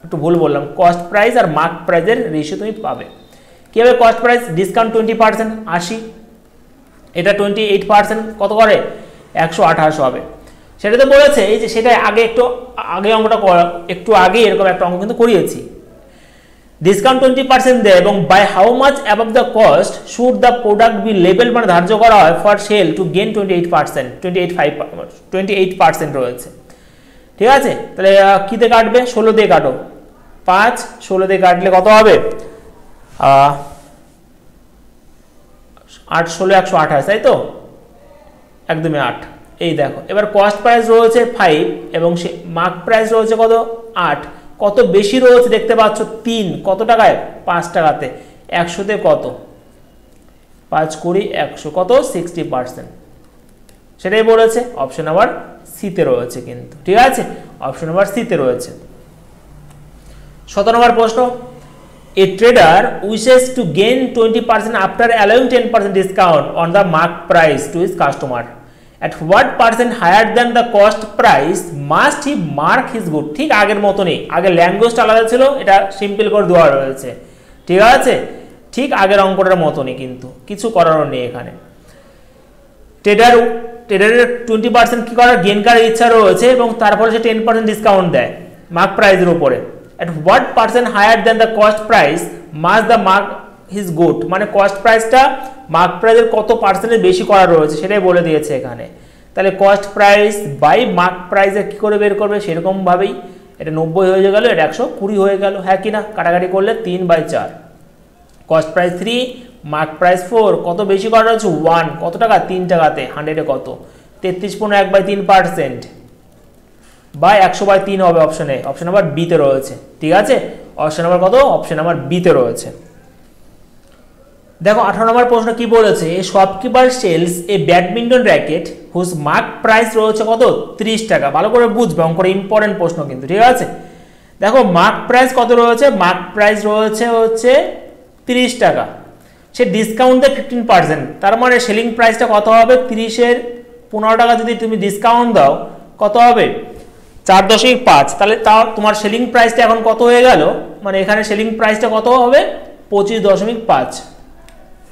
একটু ভুল বললাম, কস্ট প্রাইস আর মার্ক প্রাইসের রেশিও তুমি পাবে। কীভাবে কস্ট প্রাইস, ডিসকাউন্ট 20% 80, এটা 28% কত করে 128 হবে। সেটা তো বলেছে এই যে সেটা আগে অঙ্কটা একটু আগে এরকম একটা অঙ্ক কিন্তু করিয়েছি। ডিসকাউন্ট 20% দেয় এবং by how much above the cost should the product be label মানে ধার্য করা হয় ফর সেল টু গেইন 28% রয়েছে। ঠিক আছে, তাহলে কিতে কাটবে, 16 দিয়ে কাটো, 5 16 দিয়ে কাটলে কত হবে 8 16 128, তাই তো, একদমই 8। এই দেখো এবার কস্ট প্রাইস রয়েছে 5 এবং মার্ক প্রাইস রয়েছে কত 8, কত বেশি রয়েছে দেখতে পাচ্ছ 3, কত টাকায় 5 টাকাতে, 100তে কত 5 20 100 কত 60%, সেটাই বলেছে। অপশন নাম্বার সিতে রয়েছে কিন্তু, ঠিক আছে, অপশন নাম্বার সিতে রয়েছে। 17 নম্বর প্রশ্ন, এ tedder wishes to gain 20% after allowing 10% discount on the mark price to his customer. At what percent higher than the cost price must he mark his good? ঠিক আগের মতনই, আগে ল্যাঙ্গুয়েজটা আলাদা ছিল, এটা সিম্পল করে দেওয়া রয়েছে, ঠিক আছে, ঠিক আগের অঙ্কটার মতনই কিন্তু কিছু করার নেই এখানে। ট্রেডারের 20% কি করার গেইন করার ইচ্ছা রয়েছে এবং তারপরে সে 10% ডিসকাউন্ট দেয় মার্ক প্রাইসের উপরে। At what percent higher than the cost price must the mark his good, মানে কস্ট প্রাইসটা মার্ক প্রাইসের কত পার্সেন্টের বেশি করা রয়েছে সেটাই বলে দিয়েছে এখানে। তাহলে কস্ট প্রাইস বাই মার্ক প্রাইসে কি করে বের করবে, সেরকম ভাবেই এটা 90 হয়ে গেল, এটা 120 হয়ে গেল, হ্যাঁ কি না? কাটাকাটি করলে 3/4, কস্ট প্রাইস 3 মার্ক প্রাইস 4, কত বেশি করা রয়েছে 1, কত টাকা 3 টাকাতে, 100-এ কত 33.1/3% বা 100/3 হবে অপশনে, অপশন নাম্বার বিতে রয়েছে, ঠিক আছে, অপশন নাম্বার কত, অপশন নাম্বার বিতে রয়েছে। দেখো 18 নম্বর প্রশ্ন কি বলেছে, a shopkeeper sells a badminton racket whose mark price রয়েছে কত 30 টাকা। ভালো করে বুঝবে, অঙ্কটা ইম্পর্টেন্ট প্রশ্ন কিন্তু, ঠিক আছে। দেখো মার্ক প্রাইস কত রয়েছে, মার্ক প্রাইস রয়েছে হচ্ছে 30 টাকা, সে ডিসকাউন্ট দেয় 15%, তার মানে সেলিং প্রাইসটা কত হবে, 30-এর 15 টাকা যদি তুমি ডিসকাউন্ট দাও কত হবে 4.5, তাহলে তাও তোমার সেলিং প্রাইসটা এখন কত হয়ে গেল, মানে এখানে সেলিং প্রাইসটা কত হবে 25.5,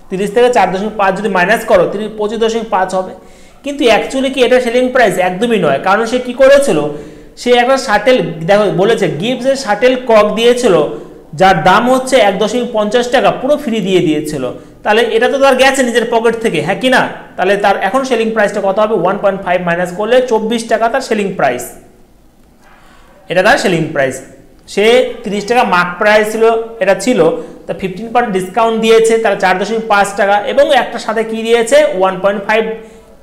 30 থেকে 4.5 যদি মাইনাস করো 25.5 হবে। কিন্তু অ্যাকচুয়ালি কি এটা সেলিং প্রাইস, একদমই নয়, কারণ সে কি করেছিল, সে একটা শাটেল, দেখো বলেছে গিভস এ শাটেল কক দিয়েছিল যার দাম হচ্ছে 1.50 টাকা, পুরো ফ্রি দিয়ে দিয়েছিল, তাহলে এটা তো তার গেছে নিজের পকেট থেকে, হ্যাঁ কি না? তাহলে তার এখন সেলিং প্রাইসটা কত হবে 1.5 মাইনাস করলে 24 টাকা তার সেলিং প্রাইস, এটা তার সেলিং প্রাইস। সে 30 টাকা মার্ক প্রাইস ছিল, এটা ছিল, তা 15% ডিসকাউন্ট দিয়েছে, তার 4.5 টাকা এবং একটা সাথে কি দিয়েছে 1.5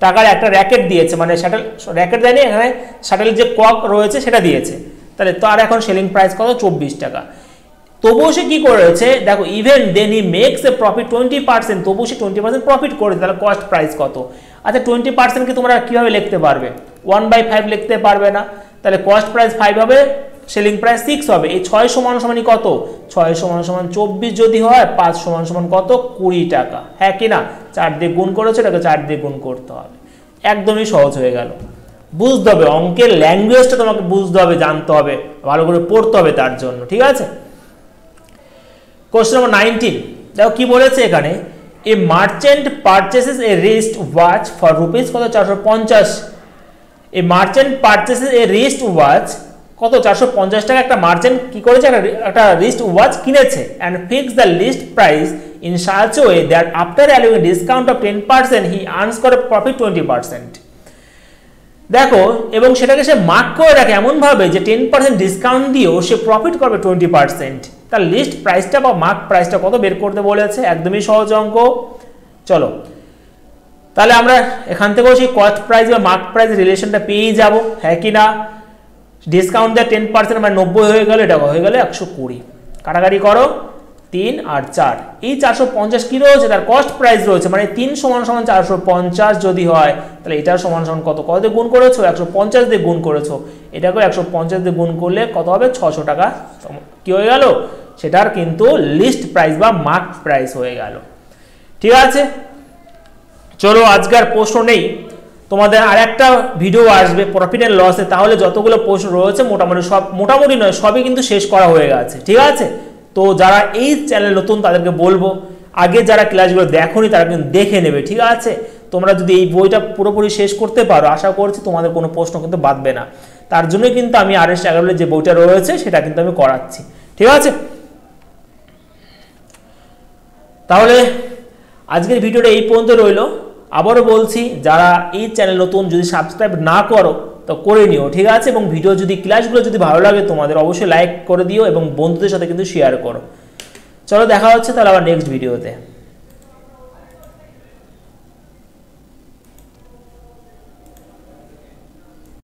টাকার একটা র্যাকেট দিয়েছে, মানে শাটেল র্যাকেট দেয়নি, এখানে শাটেলের যে কক রয়েছে সেটা দিয়েছে, তাহলে তার এখন সেলিং প্রাইস কত 24 টাকা। তবুও সে কি করেছে দেখো, even then he makes a profit 20%, তবুও সে 20% প্রফিট করেছে, তাহলে কস্ট প্রাইস কত? আচ্ছা 20% কি তোমরা কিভাবে লিখতে পারবে, 1/5 লিখতে পারবে না, তাহলে কস্ট প্রাইস 5 হবে, সেলিং প্রাইস 6 হবে। এই 6 সমান সমানই কত, 6 সমান সমান 24 যদি হয়, 5 সমান সমান কত 20 টাকা, হ্যাঁ কি না? 4 দিয়ে গুণ করেছে, এটাকে 4 দিয়ে গুণ করতে হবে, একদমই সহজ হয়ে গেল। বুঝতে হবে অঙ্কের ল্যাঙ্গুয়েজটা, তোমাকে বুঝতে হবে, জানতে হবে, ভালো করে পড়তে হবে তার জন্য, ঠিক আছে। কোশ্চেন নম্বর 19, দেখো কি বলেছে এখানে, a merchant purchases a wrist watch for rupees কত 450, a merchant purchases a wrist watch কত 450 টাকা, একটা মার্চেন্ট কি করেছে, একটা রিস্ট ওয়াচ কিনেছে, and fix the list price in such way that after allowing discount of 10% he earns করে profit 20%। দেখো এবং সেটাকে সে মার্ক করে রাখে এমনভাবে যে 10% ডিসকাউন্ট দিয়েও সে প্রফিট করবে 20%। তার লিস্ট প্রাইসটা বা মার্ক প্রাইসটা কত বের করতে বলেছে, একদমই সহজ অঙ্ক। চলো তাহলে আমরা এখান থেকেও সেই কস্ট প্রাইস বা মার্ক প্রাইস রিলেশনটা পেয়েই যাব, হ্যাঁ কি না। ডিসকাউন্ট দেয় 10% মানে 90 হয়ে গেল, এটা হয়ে গেল 120। কাটাকাটি করো 3 আর 4, এই 450 কি রয়েছে, তার কস্ট প্রাইস রয়েছে, মানে 3 সমান সমান 450 যদি হয় তাহলে এটার সমান সমান কত, কত দিয়ে গুণ করেছো, 150 দিয়ে গুণ করেছো, এটাকে 150 দিয়ে গুণ করলে কত হবে, 600 টাকা কি হয়ে গেল, সেটার কিন্তু লিস্ট প্রাইস বা মার্ক প্রাইস হয়ে গেল। ঠিক আছে, চলো আজকের প্রশ্ন নেই, তোমাদের আরেকটা ভিডিও আসবে প্রফিট এন্ড লসে, তাহলে যতগুলো প্রশ্ন রয়েছে মোটামুটি সব, মোটামুটি নয় সবই কিন্তু শেষ করা হয়ে গেছে। ঠিক আছে, তো যারা এই চ্যানেল নতুন তাদেরকে বলবো আগে যারা ক্লাসগুলো দেখোনি তারা কিন্তু দেখে নেবে। ঠিক আছে, তোমরা যদি এই বইটা পুরোপুরি শেষ করতে পারো আশা করছি তোমাদের কোনো প্রশ্ন কিন্তু বাদবে না। তার জন্য কিন্তু আমি RS ট্যাগলের যে বইটা রয়েছে সেটা কিন্তু আমি করাচ্ছি। ঠিক আছে, তাহলে আজকের ভিডিওটা এই পর্যন্ত রইল। আবারও বলছি যারা এই চ্যানেল নতুন যদি সাবস্ক্রাইব না করো তো করে নিও। ঠিক আছে, এবং ভিডিও যদি ক্লাসগুলো যদি ভালো লাগে তোমাদের অবশ্যই লাইক করে দিও এবং বন্ধুদের সাথে কিন্তু শেয়ার করো। চলো দেখা হচ্ছে তাহলে আবার নেক্সট ভিডিওতে।